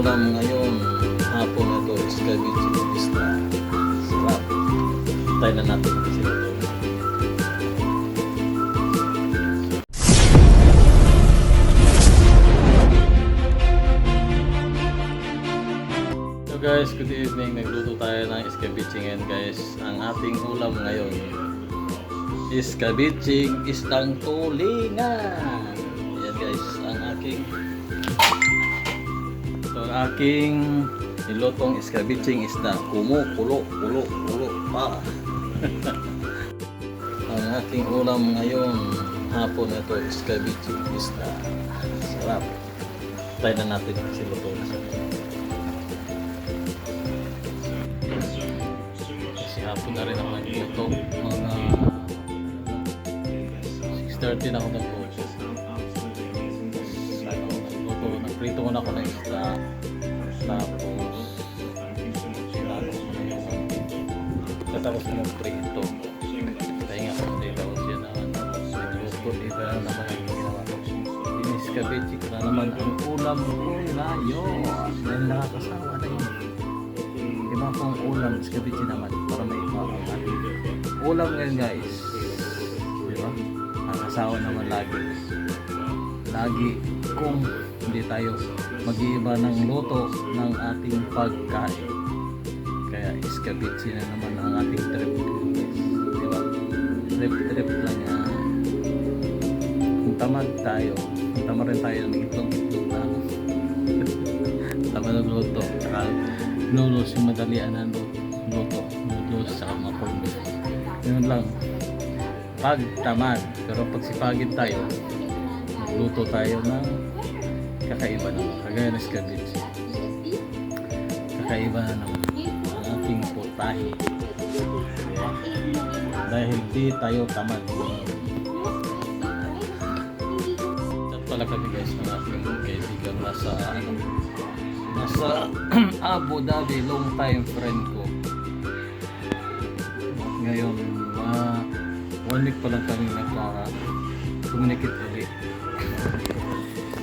ulam ngayon hapon ito is cabbage isda. Sarap. Tayo na natin kasi ito. So guys, good evening. Nagluto tayo ng escabeche ngayon guys. Ang ating ulam ngayon is cabbage isdang tulingan. Ayan guys, ang aking nilutong escabeche isda. Kumukulo pa. Ang aking ulam ngayon hapon ito is escabeche isda. Sarap. Try na natin kasi luto na siya. Kasi hapon na rin ako nagluto. Mga 6:30 na ako nagluto. Nagprito muna ako ng isda. Tapos tapos mo prito. Kaya nga ako nila ko siya naman. Nagluto iba naman ang ginawa ko. Escabeche ko na naman ang ulam ko ngayon. Dahil nakakasawa na yun. Iba pong ulam, escabeche naman para may iba ang ating ulam ngayon guys. Diba? Nakakasawa naman lagi kung hindi tayo mag-iiba ng luto ng ating pagkain. Kaya escabeche na naman ang ating trip. Diba? Trip lang yan. Kung tamad tayo, kung tamad rin tayo ng itlog na tamad ng luto. Saka noodles yung madalian na luto. Noodles saka mga corned. Yun lang. Pag tamad. Pero pag sipagin tayo, luto tayo ng kakaiba naman. Kagaya ng escabeche. Kakaiba na naman ang ating putahe. Dahil di tayo tamad. Diyan pala kami guys ng aking kaibigan nasa Abu Dhabi, long time friend ko. Ngayon 1 week pa lang kami nagka-communicate ulit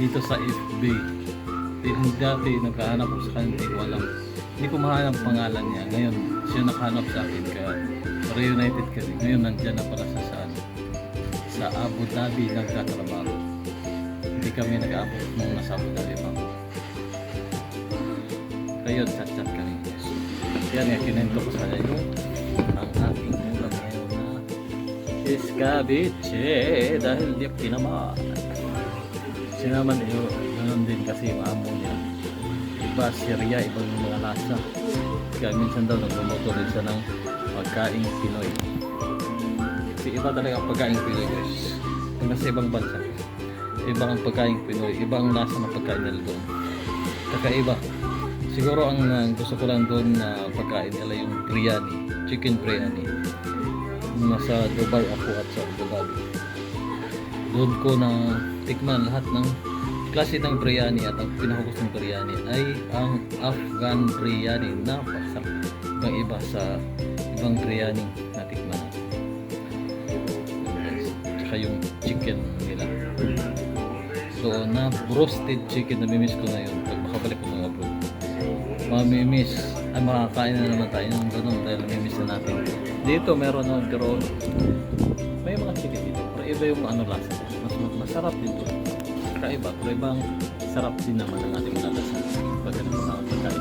dito sa FB. Dati nagkahanap ko sa kanya, hindi ko mahanap pangalan niya. Ngayon siya nakahanap sa akin, kaya reunited kami. Ngayon nandyan na pala sa Abu Dhabi nagtatrabaho. Hindi kami nag-abot nung nasa Abu Dhabi pa. Kaya chat kami. Yan nga, kinento ko sa kanya yung ang aking ulam ngayon na escabeche dahil di pinama. Sinaman ganoon din kasi yung amo niya. Iba Syria, ibang mga lasa. Kaya minsan daw nagluto rin siya ng pagkaing Pinoy. Kasi iba talaga ang pagkaing Pinoy guys. Kung nasa ibang bansa, iba ang pagkaing Pinoy, ibang lasa ng pagkain nila doon. Kakaiba. Siguro ang gusto ko lang doon na pagkain nila yung biryani, chicken biryani. Nasa Dubai ako at sa Abu Dhabi. Doon ko na tikman lahat ng klase ng biryani, at ang pinakagustong biryani ay ang Afghan biryani. Napakasarap. Ibang iba sa ibang biryani na tikman. Tsaka yung chicken nila. So na roasted chicken, namimiss ko na yun pag makabalik ko ng abroad. Mamimiss ay makakain na naman tayo ng ganun dahil namimiss na natin. Dito meron na, pero may mga chicken dito, pero iba yung lasa. Masarap din to. Kakaiba, pero ibang sarap din naman ang ating lasa pag ganun sa pagkain.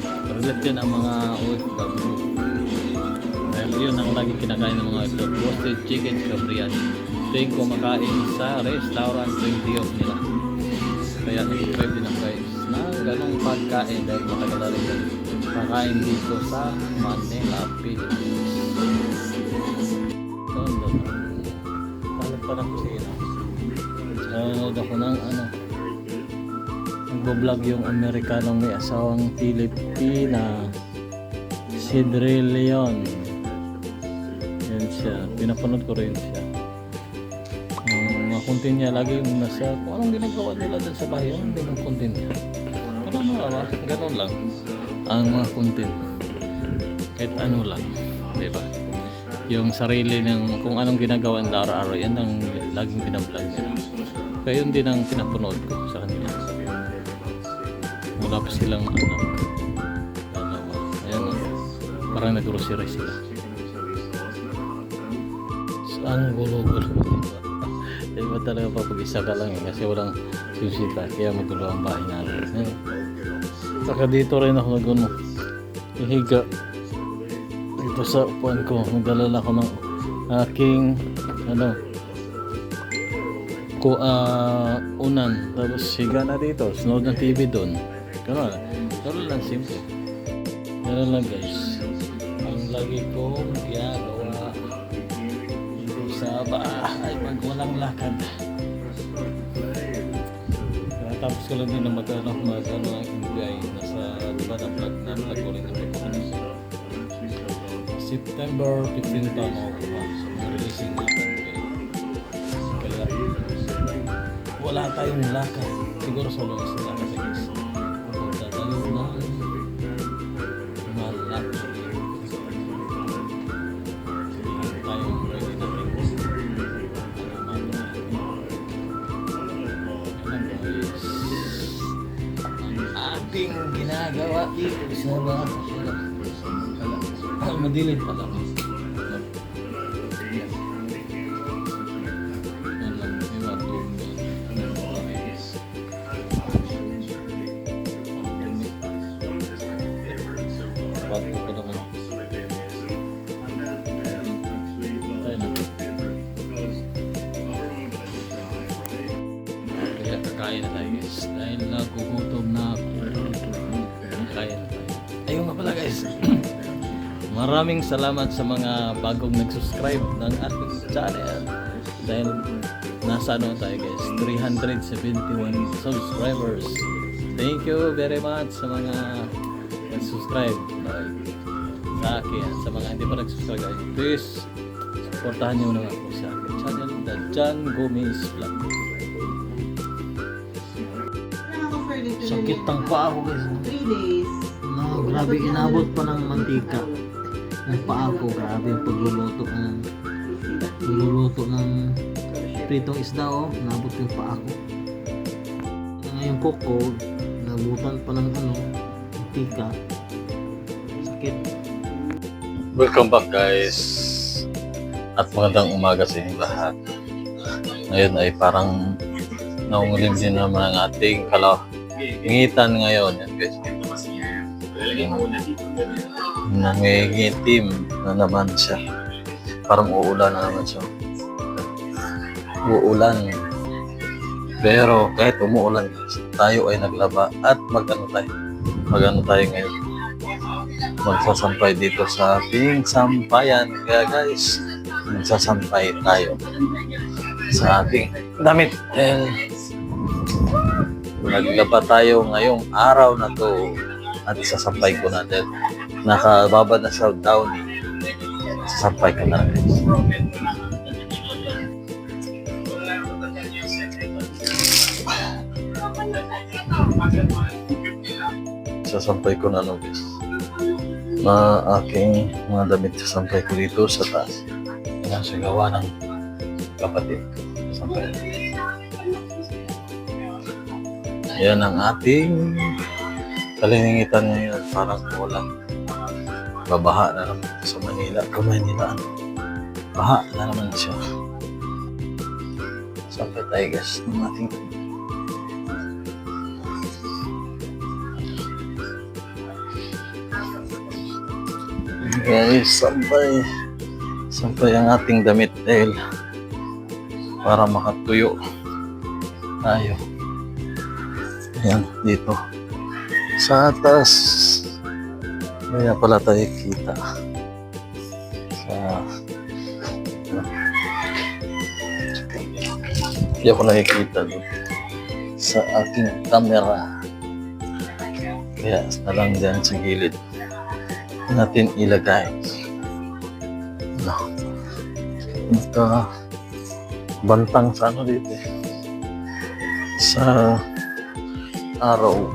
Pero lahat yan ang mga OFW. Dahil yun ang lagi kinakain ng mga OFW. Roasted chicken sa biryani. Ito yung kumakain sa restaurant 20 nila. Kaya nag-try din ang guys na ganong pagkain dahil matagal na rin kakain dito sa Manila, Philippines. Parang kusina. Nanonood ako ng nagbo-vlog yung Amerikanong may asawang Pilipina, si Drillion. Yan siya, pinapanood ko rin siya. Mga content niya lagi yung nasa kung anong ginagawa nila dyan sa bahay, anong din ang content niya. Ganun lang ang mga content, kahit ano lang, diba? Yung sarili ng kung anong ginagawa nila araw-araw, yan ang laging pinablog nila. Kaya yun din ang pinapanood ko sa kanila. wala pa silang anak. Dalawa. Ayan o. Parang nag-grocery sila. Ang gulo-gulo. Diba talaga pa pag-isa ka lang kasi walang susita. Kaya magulo ang bahay natin. Saka dito rin ako ihiga. Dito sa upuan ko. Nagdalala ko ng aking unan. Tapos higa na dito. Sunod ng TV doon. Ganun lang simple. Ganun lang guys. Ang lagi kong ginagawa sa bahay pag walang lakad. Tapos ko lang din na mag-ano ang NBI nasa diba na vlog ko rin na September 15 pa ako releasing na kaya wala tayong lakad siguro sa lunes na lakad guys pupunta tayo na malaki tayong ready natin ating ginagawa dito sa bahay. Madilim pala. Kaya na tayo guys dahil nagugutom na ako. Kaya na tayo. Ayun nga pala guys. Maraming salamat sa mga bagong nag-subscribe ng ating channel dahil nasa tayo guys 371 subscribers. Thank you very much sa mga nag-subscribe sa akin at sa mga hindi pa nag-subscribe guys. Please supportahan nyo na ako sa aking channel, The John Gomez Vlog. Sakit ng paa ko guys. 3 days. No, grabe inabot pa ng mantika. Ang paa ko, grabe yung pagluluto ng pritong isda inabot yung paa ko. Ngayon koko, nabutan pa ng mantika. Sakit. Welcome back guys. At magandang umaga sa inyong lahat. Ngayon ay parang naungulim din naman ang ating kalangitan ngayon. Yan guys. Nangingitim na naman siya. Parang uulan na naman siya. Uulan. Pero kahit umuulan, tayo ay naglaba at magano tayo ngayon. Magsasampay dito sa ating sampayan. Kaya guys, magsasampay tayo sa ating damit. Naglaba tayo ngayong araw na to at sasampay ko na dahil nakababa na sa down. Sasampay ko na guys. Sasampay ko na guys. Aking mga damit sasampay ko dito sa taas. Nasa gawa ng kapatid. Sasampay. Yan ang ating kaliningitan ngayon. Parang walang babaha na naman sa Manila. Kamanilaan. Baha na naman siya. Sampay tayo guys ng ating guys, sampay ang ating damit dahil para makatuyo tayo. Ayan, dito sa atas kaya pala tayo kita hindi ako nakikita sa aking camera kaya na lang dyan sa gilid natin ilagay. Bantang sa dito sa araw.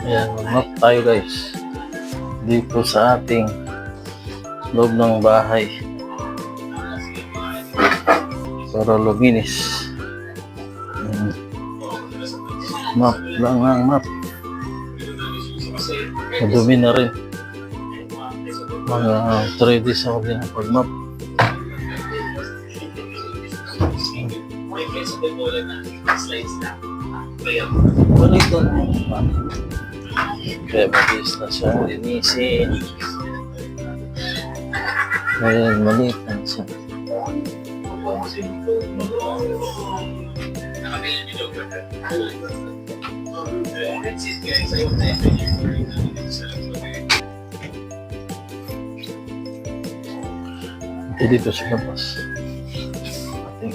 Ayan, mag-map tayo guys. Dito sa ating loob ng bahay. Para luminis. Map lang ang map. Madumi na rin. Mga 3 days ako din ang pag-map. Balik doon. Kaya mabilis na siyang linisin. Ayan, maliit na siya. Dito sa labas. Ating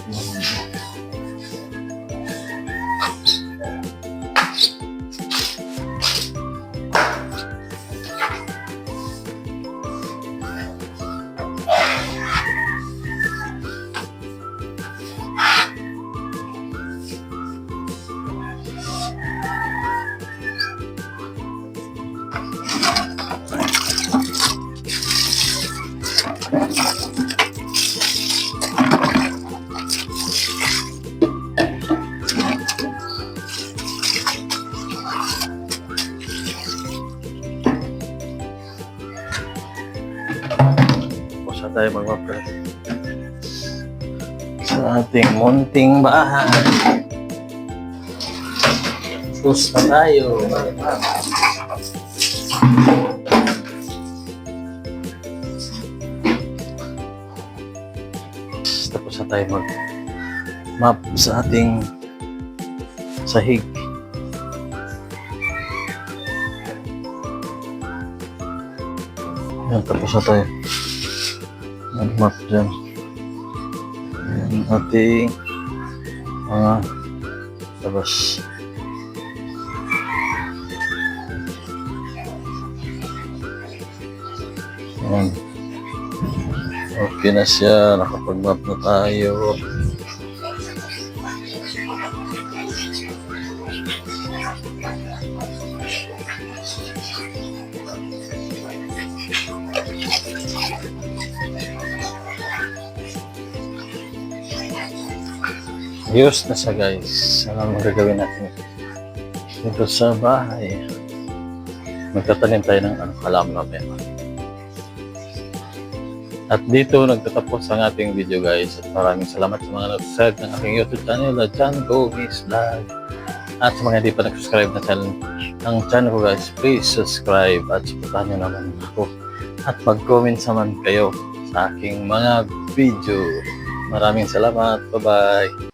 tayo mag-mapper sa ating munting bahay. Push na tayo. Tapos na tayo mag-map sa ating sahig. Yan, tapos na tayo mag-map dyan. Yan ating mga labas. Yan. Okay na siya. Nakapag-map na tayo. Ayos na siya guys. Ano ang gagawin natin dito sa bahay? Magtatanim tayo ng halaman mamaya. At dito nagtatapos ang ating video guys. At maraming salamat sa mga nag-subscribe ng aking YouTube channel na John Gomez Vlog. At sa mga hindi pa nag-subscribe na channel ko guys, please subscribe at supportahan nyo naman ako. At mag-comment naman kayo sa aking mga video. Maraming salamat. Bye-bye.